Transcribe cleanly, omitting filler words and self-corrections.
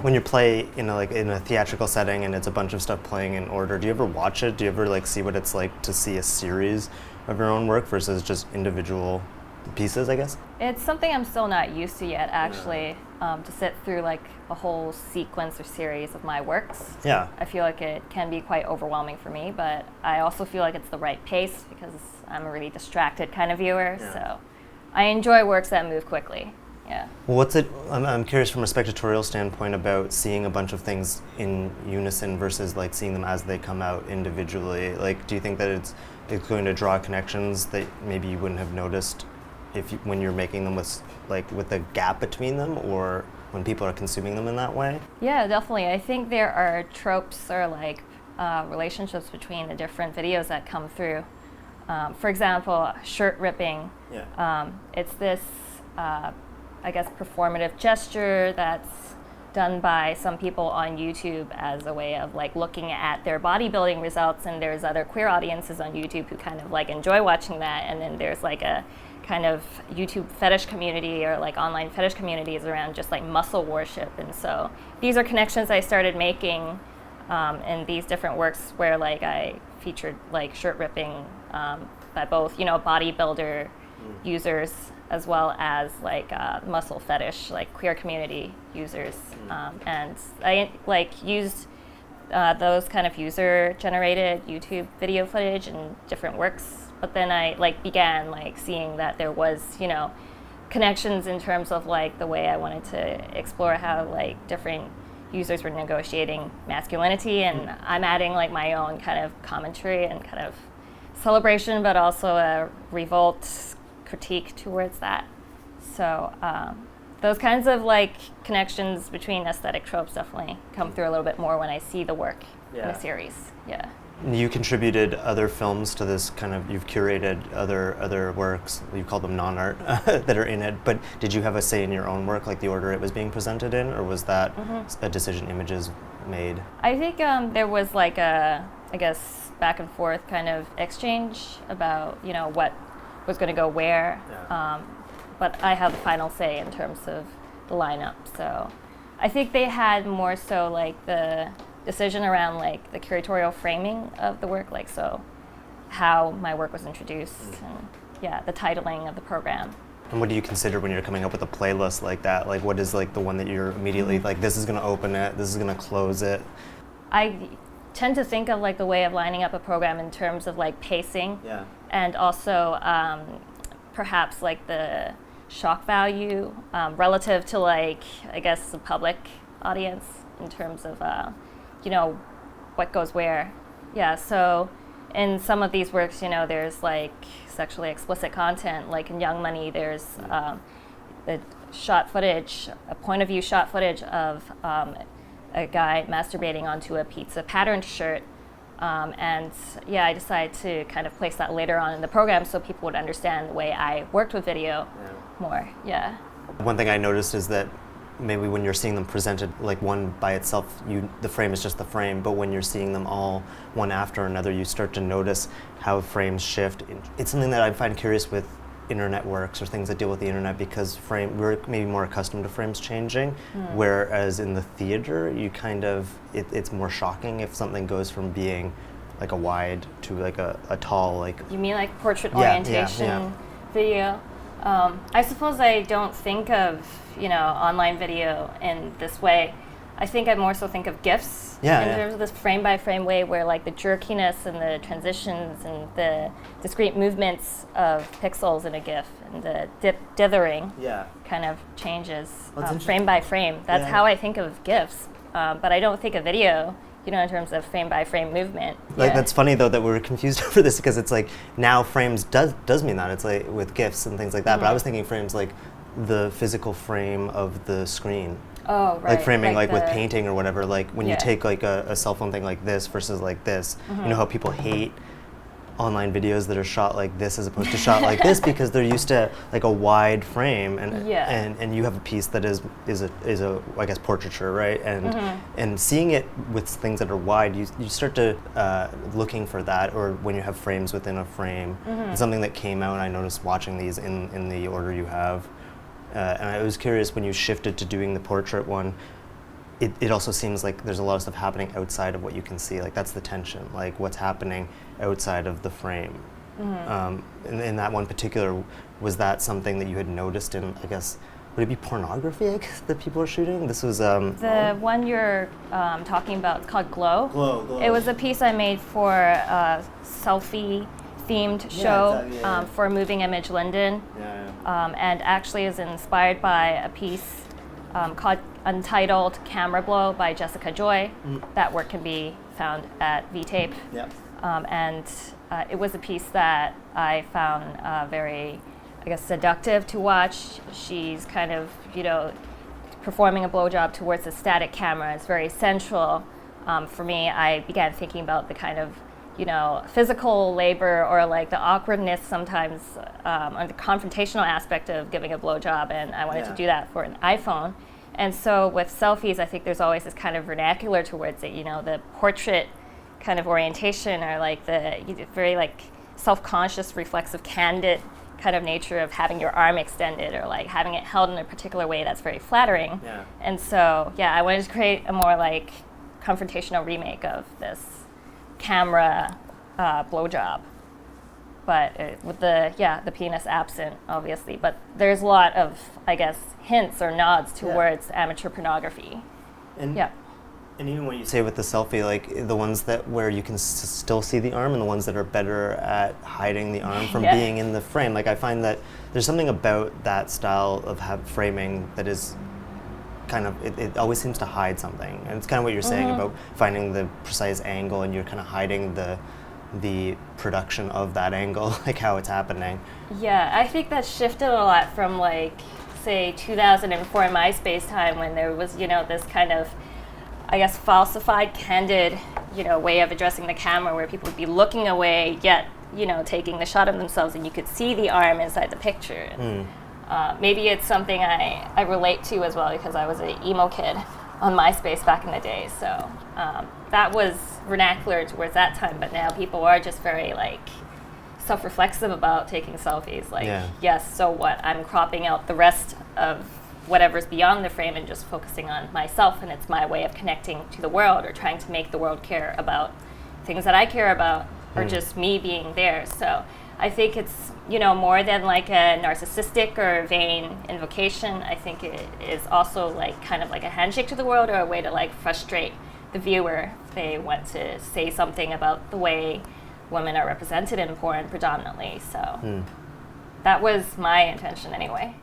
When you play in a theatrical setting and it's a bunch of stuff playing in order, do you ever watch it? Do you ever see what it's like to see a series of your own work versus just individual pieces, I guess? It's something I'm still not used to yet, actually, to sit through a whole sequence or series of my works. Yeah. I feel like it can be quite overwhelming for me, but I also feel like it's the right pace because I'm a really distracted kind of viewer, so I enjoy works that move quickly. Yeah. Well, I'm curious from a spectatorial standpoint about seeing a bunch of things in unison versus seeing them as they come out individually. Do you think that it's going to draw connections that maybe you wouldn't have noticed when you're making them with a gap between them, or when people are consuming them in that way? Yeah, definitely. I think there are tropes or relationships between the different videos that come through. For example, shirt ripping. Yeah. It's this, I guess, performative gesture that's done by some people on YouTube as a way of looking at their bodybuilding results, and there's other queer audiences on YouTube who kind of enjoy watching that, and then there's a kind of YouTube fetish community or online fetish communities around just muscle worship. And so these are connections I started making in these different works where I featured shirt ripping by both bodybuilder users as well as muscle fetish queer community users, and I used those kind of user generated YouTube video footage in different works. But then I began seeing that there was connections in terms of the way I wanted to explore how different users were negotiating masculinity, and I'm adding my own kind of commentary and kind of celebration, but also a revolt critique towards that. So those kinds of connections between aesthetic tropes definitely come through a little bit more when I see the work in a series. Yeah. You contributed other films to this you've curated other works, you call them non-art, that are in it, but did you have a say in your own work, the order it was being presented in, or was that a decision Images made? I think there was a, I guess, back and forth kind of exchange about, what was going to go where, but I have the final say in terms of the lineup, so I think they had more so the decision around the curatorial framing of the work, so how my work was introduced, and the titling of the program. And what do you consider when you're coming up with a playlist like that? What is the one that you're immediately this is going to open it, this is going to close it? I tend to think of the way of lining up a program in terms of pacing, and also perhaps the shock value relative to I guess the public audience in terms of what goes where. Yeah, so in some of these works, there's sexually explicit content, in Young Money, there's the shot footage, a point of view shot footage of a guy masturbating onto a pizza patterned shirt. And I decided to kind of place that later on in the program so people would understand the way I worked with video more. Yeah. One thing I noticed is that maybe when you're seeing them presented one by itself, the frame is just the frame, but when you're seeing them all one after another, you start to notice how frames shift. It's something that I find curious with internet works or things that deal with the internet, because we're maybe more accustomed to frames changing, whereas in the theater, it's more shocking if something goes from being a wide to a tall, You mean portrait orientation video? I suppose I don't think of online video in this way. I think I more so think of GIFs in terms of this frame by frame way, where the jerkiness and the transitions and the discrete movements of pixels in a GIF and the dithering kind of changes frame by frame. That's how I think of GIFs, but I don't think of video in terms of frame by frame movement. That's funny though that we're confused over this, because it's now frames does mean that. It's with GIFs and things like that, but I was thinking frames the physical frame of the screen. Oh, right. Framing with painting or whatever, when you take a cell phone thing like this versus this, you know how people hate online videos that are shot like this as opposed to shot like this, because they're used to a wide frame, and you have a piece that is a I guess portraiture, right? And seeing it with things that are wide, you start to looking for that, or when you have frames within a frame. It's something that came out, and I noticed watching these in the order you have. And I was curious, when you shifted to doing the portrait one, it also seems like there's a lot of stuff happening outside of what you can see. Like that's the tension, like what's happening outside of the frame. In that one particular, was that something that you had noticed in, I guess, would it be pornography, I guess, that people are shooting? This was the one you're talking about called Glow. Glow. It was a piece I made for a selfie-themed show for Moving Image Linden, and actually is inspired by a piece called Untitled Camera Blow by Jessica Joy. That work can be found at VTape. And it was a piece that I found very, I guess, seductive to watch. She's kind of, performing a blowjob towards a static camera. It's very sensual. For me, I began thinking about the kind of, physical labor or like the awkwardness sometimes, or the confrontational aspect of giving a blowjob, and I wanted to do that for an iPhone. And so with selfies, I think there's always this kind of vernacular towards it, the portrait kind of orientation, or like the very like self-conscious, reflexive, candid kind of nature of having your arm extended or like having it held in a particular way that's very flattering. And so, I wanted to create a more like confrontational remake of this camera blowjob, but with the penis absent, obviously. But there's a lot of, I guess, hints or nods towards amateur pornography. And even when you say with the selfie, like the ones that where you can still see the arm, and the ones that are better at hiding the arm from being in the frame, like I find that there's something about that style of framing that is kind of, it always seems to hide something. And it's kind of what you're saying about finding the precise angle, and you're kind of hiding the production of that angle, like how it's happening. Yeah, I think that shifted a lot from like, say, 2004 MySpace time, when there was, this kind of, I guess, falsified, candid, way of addressing the camera, where people would be looking away, yet, taking the shot of themselves, and you could see the arm inside the picture. Maybe it's something I relate to as well, because I was an emo kid on MySpace back in the day. So that was vernacular towards that time, but now people are just very like self-reflexive about taking selfies. Like, yes, so what? I'm cropping out the rest of whatever's beyond the frame and just focusing on myself, and it's my way of connecting to the world, or trying to make the world care about things that I care about, or just me being there. So I think it's, more than like a narcissistic or vain invocation. I think it is also like kind of like a handshake to the world, or a way to like frustrate the viewer if they want to say something about the way women are represented in porn predominantly. So that was my intention anyway.